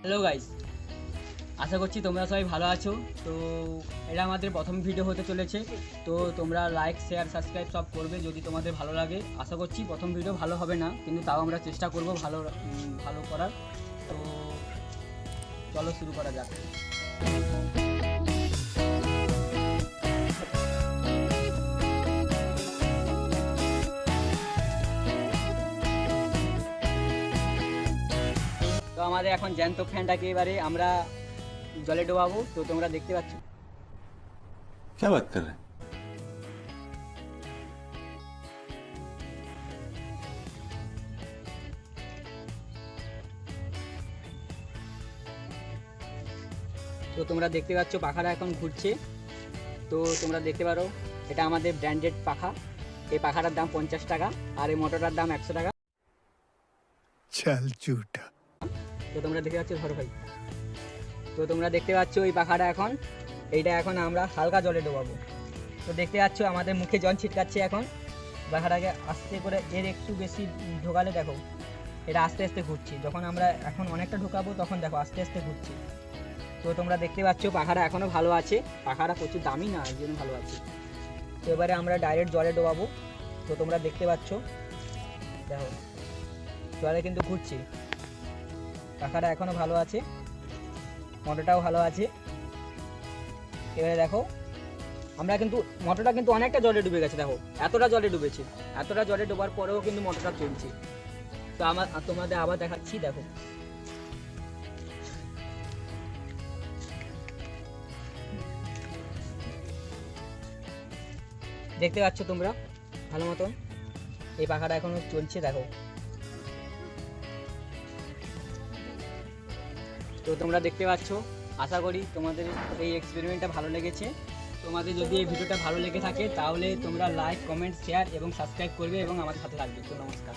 Hello guys, আশা করছি তোমরা সবাই ভালো আছো। তো এটা আমাদের প্রথম ভিডিও হতে চলেছে। তো তোমরা লাইক শেয়ার সাবস্ক্রাইব সব করবে যদি তোমাদের ভালো লাগে। আশা করছি প্রথম ভিডিও ভালো হবে না, কিন্তু তাও আমরা চেষ্টা করব ভালো ভালো করার। তো চলো শুরু করা যাক। তো আমাদের এখন জ্যান্ত ফ্যানটাকে এবারে আমরা জলে ডোবাবো। তো তোমরা দেখতে পাচ্ছ। क्या बात कर रहे हैं? তো তোমরা দেখতে পাচ্ছ পাখাটা এখন ঘুরছে। তো তোমরা দেখতে পারো এটা আমাদের ব্র্যান্ডেড পাখা। এই পাখাটার দাম 50 টাকা আর এই মোটরটার দাম 100 টাকা। चल झूठा। তো তোমরা দেখতে পাচ্ছ, ধরো ভাই। তো তোমরা দেখতে পাচ্ছ এই পাখাটা এইটা এখন আমরা হালকা জলে ডোবাবো। তো দেখতে পাচ্ছ আমাদের মুখে জল ছিটকাচ্ছে। এখন পাখাটাকে আস্তে করে এর একটু বেশি ঢোকালে দেখো এটা আস্তে আস্তে ঘুরছে। যখন আমরা এখন অনেকটা ঢোকাবো তখন দেখো আস্তে আস্তে ঘুরছে। তো তোমরা দেখতে পাচ্ছ পাখাটা এখনও ভালো আছে। পাখাটা প্রচুর দামি না, এই জন্য ভালো আছে। তো এবারে আমরা ডাইরেক্ট জলে ডোবাবো। তো তোমরা দেখতে পাচ্ছ দেখো জলে কিন্তু ঘুরছে। পাখাটা এখনও ভালো আছে, মোটরটাও ভালো আছে। এবারে দেখো আমরা কিন্তু মোটরটা কিন্তু অনেকটা জলে ডুবে গেছে। দেখো এতটা জলে ডুবেছে, এতটা জলে ডোবার পরেও কিন্তু মোটরটা চলছে। তো তোমাদের আবার দেখাচ্ছি, দেখো। দেখতে পাচ্ছ তোমরা ভালো মতন এই পাখাটা এখনো চলছে, দেখো। তো তোমরা দেখতে পাচ্ছ, আশা করি তোমাদের এই এক্সপেরিমেন্টটা ভালো লেগেছে। তোমাদের যদি এই ভিডিওটা ভালো লেগে থাকে তাহলে তোমরা লাইক কমেন্ট শেয়ার এবং সাবস্ক্রাইব করবে এবং আমাদের সাথে থাকবে। তো নমস্কার।